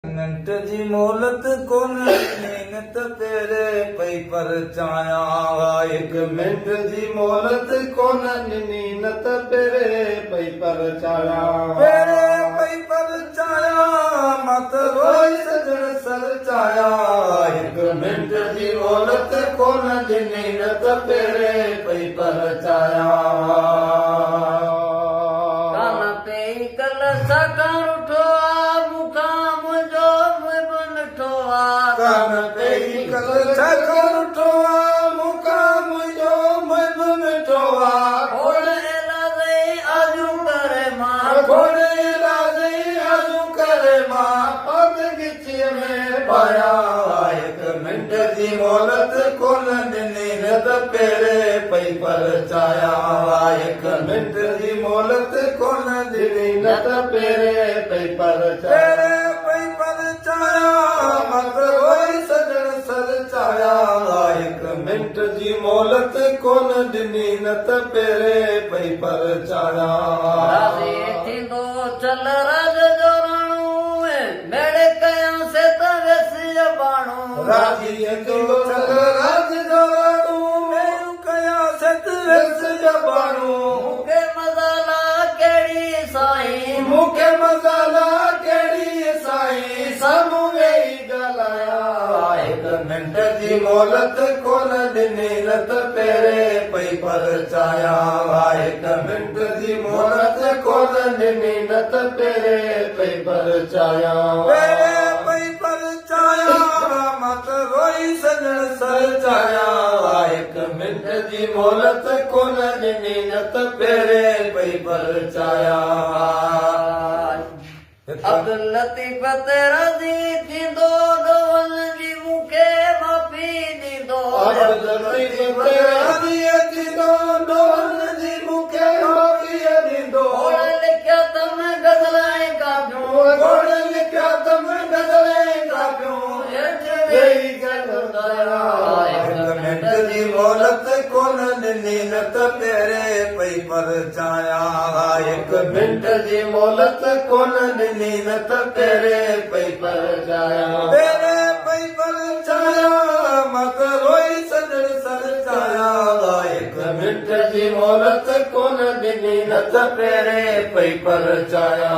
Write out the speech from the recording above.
Minute जी मोहलत कोन नीनत तेरे पई पर चाया। एक मिंट जी मोहलत कोन नीनत पेरे पई पर चाया। तेरे पई पर चाया मत रोई सजन सर चाया। एक मिंट जी मोहलत कोन नीनत पेरे पई पर चाया। कान पे कल सकार उठो मुकाम जो बन ठोआ। कान पे कल सकर उठोआ मुकाम जो मन ठोआ। घोड़े लागे आजू करे मां घोड़े लागे आजू करे मां पग गिची में पाया। एक मिंट जी मोहलत कोन ॾिनी न त पेरे पई पर चाया। एक मिंट जी मोहलत कोन ॾिनी न त पेरे पई पर चाया। तेरे पई पर चाया मत रोई सजन सर चाया। एक मिंट जी मोहलत कोन ॾिनी न त पेरे पई पर चाया। राजे थींदो चल राज जो राणो मेड़े कयां से त वेसी बाणो। राजी थींदो चल राज जो राणो मेरू कया सत रस जबाणो। मूंखे मज़ाला कहिड़ी साईं मूंखे मज़ाला कहिड़ी साईं साम्हूं वेही ॻाल्हाया। एक मिंट जी मोहलत कोन ॾिनी न त पेरे पई पर चाया। एक मिंट जी मोहलत कोन ॾिनी न त पेरे पई पर चाया। पेरे पई पर चाया मत रोई सजन सर चाया। एक मिंट जी मोहलत कोन ॾिनी न त पेरे पई पर चाया। अब्दुल लतीफ़ तेरा दी थींदो गवन जी मूंखे माफ़ी ॾींदो। अब्दुल लतीफ़ तेरा दी थींदो डोहन जी मूंखे माफ़ी ॾींदो। घोड़ लिखिया तम गज़ल ऐं कापियूं घोड़ लिखिया तम गज़ल ऐं कापियूं वेही ॻाल्हाया। एक मिंट जी मोहलत कोन ॾिनी न त पेरे पई पर चाया। एक मिंट जी मोहलत कोन ॾिनी न त पेरे पई पर चाया। पेरे पई पर चाया मत रोई सजन सर चाया। एक मिंट जी मोहलत कोन ॾिनी न त पेरे पई पर चाया।